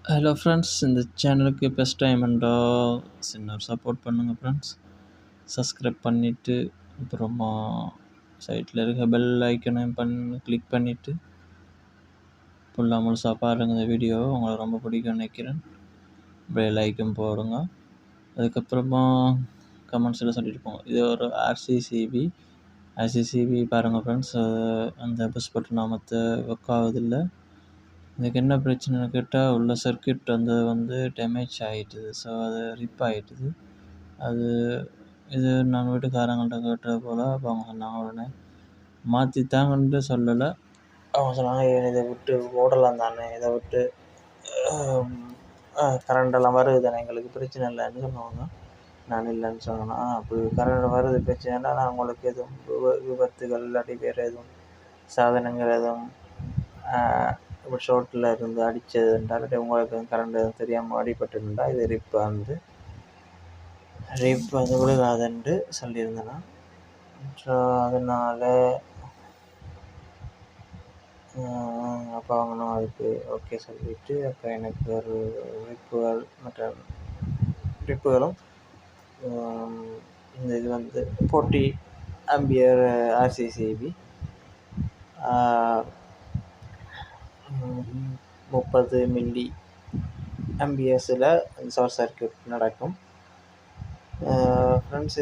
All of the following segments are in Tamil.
ஹலோ ஃப்ரெண்ட்ஸ், இந்த சேனலுக்கு ஃபஸ்ட் டைம் என்றால் சின்ன ஒரு சப்போர்ட் பண்ணுங்கள் ஃப்ரெண்ட்ஸ். சப்ஸ்கிரைப் பண்ணிவிட்டு அப்புறமா சைட்டில் இருக்க பெல் ஐக்கனையும் கிளிக் பண்ணிவிட்டு ஃபுல்லாக முழுசாக பாருங்கள். இந்த வீடியோ உங்களுக்கு ரொம்ப பிடிக்கும்னு நினைக்கிறேன். பெல் ஐக்கன் போடுங்க. அதுக்கப்புறமா கமெண்ட்ஸில் சொல்லிட்டு போங்க. இது ஒரு ஆர்சிசிபி பாருங்கள் ஃப்ரெண்ட்ஸ். அந்த புஷ் பட்டன் நாமத்தை ஒர்க் ஆகுதில்லை. இதுக்கு என்ன பிரச்சனைன்னு கேட்டால், உள்ள சர்க்யூட் வந்து டேமேஜ் ஆகிட்டுது. ஸோ அது ரிப் ஆகிட்டுது. அது இது நான் வீட்டுக்காரங்கள்ட்ட கேட்ட போல் அப்போ அவங்க சொன்னாங்க, உடனே மாற்றித்தாங்கன்ட்டு சொல்லலை. அவங்க சொன்னாங்க, இதை விட்டு ஓடலாம் தானே, இதை விட்டு கரண்டெல்லாம் வருது தானே, எங்களுக்கு பிரச்சனை இல்லைன்னு சொன்னாங்க. நான் இல்லைன்னு சொன்னேன்னா, அப்படி கரண்ட் வருது பிரச்சனைனா நான் உங்களுக்கு எதுவும் விபத்துகள் இல்லாட்டி வேறு எதுவும் சாதனங்கள் எதுவும் இப்போ ஷோட்டில் இருந்து அடித்ததுன்றால் உங்களுக்கு கரண்ட் எதுவும் தெரியாமல் அடிபட்டுருந்தா இது ரிப் வந்து விழுகாதுன்ட்டு சொல்லியிருந்தேன். ஸோ அதனால் அப்போ வாங்கினோம். அதுக்கு ஓகே சொல்லிவிட்டு அப்போ எனக்கு ஒரு ரிப்புகளும் இந்த இது வந்து 40 ஆம்பியர் ஆர்சிசிபி 30 மில்லி ஆம்பியர்ஸில் ஷார்ட் சர்க்யூட் நடக்கும். ஃப்ரெண்ட்ஸ்,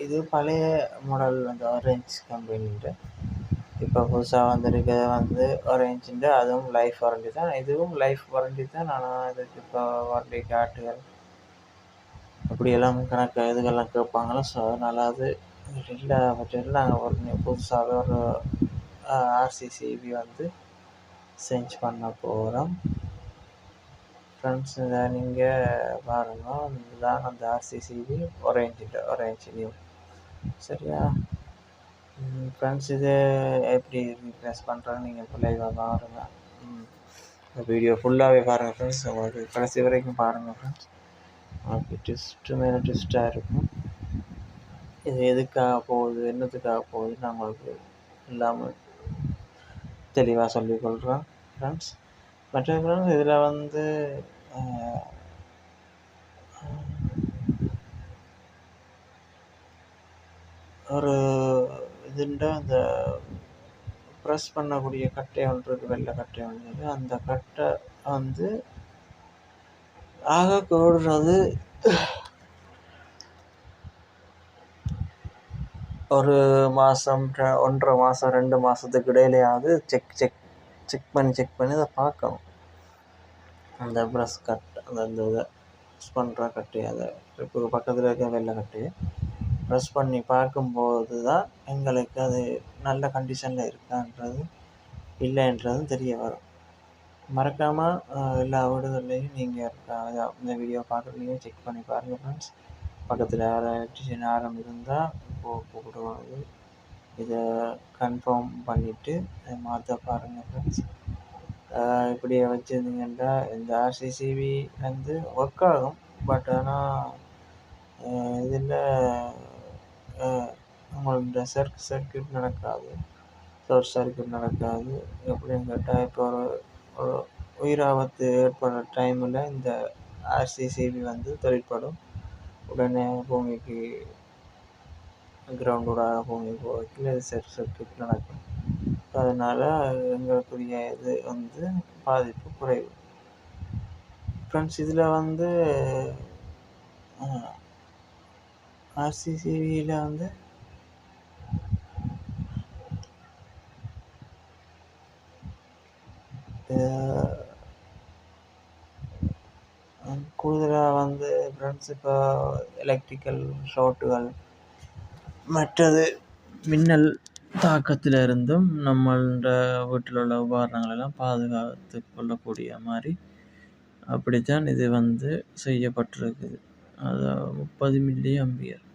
இது பழைய மாடல் அந்த ஆரேஞ்ச் கம்பெனின்ற. இப்போ புதுசாக வந்திருக்கிறது வந்து ஆரேஞ்சுன்ற, அதுவும் லைஃப் வாரண்டி தான். இதுவும் லைஃப் வாரண்டி தான். ஆனால் இதுக்கு இப்போ வாரண்டி கார்டுகள் அப்படியெல்லாம் கணக்கு இதுகள்லாம் கேட்பாங்களோ. ஸோ அதனால் அது இல்லை பட்சத்தில் நாங்கள் ஒரு புதுசாகவே ஒரு ஆர்சிசிபி வந்து சேஞ்ச் பண்ண போகிறோம். ஃப்ரெண்ட்ஸ், இதை நீங்கள் பாருங்கள். இதுதான் அந்த ஆர்சிசிபி ஆரேஞ்ச் நியூ. சரியா ஃப்ரெண்ட்ஸ், இது எப்படி ரீப்ளேஸ் பண்ணுறேன்னு நீங்கள் இப்போ லைவாக பாருங்கள். இந்த வீடியோ ஃபுல்லாகவே பாருங்கள் ஃப்ரெண்ட்ஸ். உங்களுக்கு கடைசி வரைக்கும் பாருங்கள் ஃப்ரெண்ட்ஸ். உங்களுக்கு ட்விஸ்ட்டு மேலே ட்விஸ்ட்டாக இருக்கும். இது எதுக்காக போகுது, என்னத்துக்காக போகுதுன்னு நான் உங்களுக்கு இல்லாமல் தெளிவாக சொல்லிக்கொள்கிறேன் ஃப்ரெண்ட்ஸ். மற்ற ஃப்ரெண்ட்ஸ், இதில் வந்து ஒரு இதுண்ட அந்த ப்ரெஸ் பண்ணக்கூடிய கட்டை ஒன்று இருக்குது, வெள்ளை கட்டை ஒன்று. அந்த கட்டை வந்து ஆக கூடுறது ஒரு மாதம், 1.5 மாதம், 2 மாதத்துக்கு இடையிலையாவது செக் பண்ணி அதை பார்க்கணும். அந்த ப்ரெஸ் கட்டை அந்த இதை ப்ரெஸ் பண்ணுற கட்டையை, அதை இப்போ பக்கத்தில் இருக்க வெள்ளை கட்டையை ப்ரெஸ் பண்ணி பார்க்கும்போது தான் எங்களுக்கு அது நல்ல கண்டிஷனில் இருக்கான்றது இல்லைன்றதும் தெரிய வரும். மறக்காமல் எல்லா வீடுகள்லையும் நீங்கள் இந்த வீடியோ பார்க்குறீங்க செக் பண்ணி பாருங்கள் ஃப்ரெண்ட்ஸ். பக்கத்தில் எலக்ட்ரிஷியன் யாரும் இருந்தால் கூப்பிடுவாங்க. இதை கன்ஃபார்ம் பண்ணிவிட்டு அதை மாற்ற பாருங்கள் ஃப்ரெண்ட்ஸ். இப்படியே வச்சுருந்தீங்கன்னா இந்த ஆர்சிசிபி வந்து ஒர்க் ஆகும். பட் ஆனால் இதில் உங்களோட சர்க்யூட் நடக்காது, ஷார்ட் சர்க்யூட் நடக்காது. எப்படின்னு கேட்டால், இப்போ ஒரு உயிராபத்து ஏற்படுற டைமில் இந்த ஆர்சிசிபி வந்து தொழிற்படும். உடனே பூமிக்கு கிரவுண்டோட பூமி போகல ஷார்ட் சர்க்யூட் நடக்கும். அதனால் எங்களுக்குரிய இது வந்து பாதிப்பு குறைவு ஃப்ரெண்ட்ஸ். இதில் வந்து ஆர்சிசிபியில் வந்து கூடுதலாக வந்து ஃப்ரெண்ட்ஸ் இப்போ எலக்ட்ரிக்கல் ஷார்ட்டுகள் மற்றது மின்னல் தாக்கத்தில் இருந்தும் நம்மளோட வீட்டில் உள்ள உபகரணங்களெல்லாம் பாதுகாத்து கொள்ளக்கூடிய மாதிரி அப்படித்தான் இது வந்து செய்யப்பட்டிருக்குது. அது 30 மில்லி ஆம்பியர்.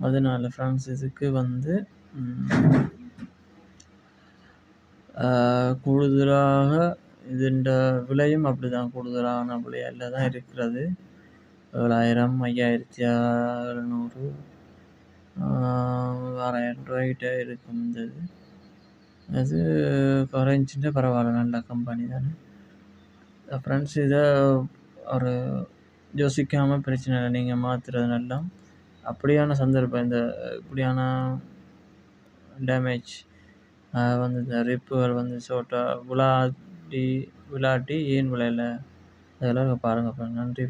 அதனால் ஃப்ரெண்ட்ஸ், இதுக்கு வந்து கூடுதலாக இதுண்ட விலையும் அப்படி தான் கூடுதலான விலையில் தான் இருக்கிறது. 7,000, 5,700, 6,000 ரூபாய்கிட்ட இருக்கும். இந்த அது குறைஞ்சிட்டு பரவாயில்ல, நல்ல கம்பெனி தானே. ஃப்ரெண்ட்ஸ் இதை ஒரு யோசிக்காமல் பிரச்சனை இல்லை, நீங்கள் மாற்றுறதுனால அப்படியான சந்தர்ப்பம் இந்த இப்படியான டேமேஜ் வந்து இந்த ரிப்புகள் வந்து விளாட்டி ஏன் விளையல அதெல்லாம் பாருங்கள். நன்றி.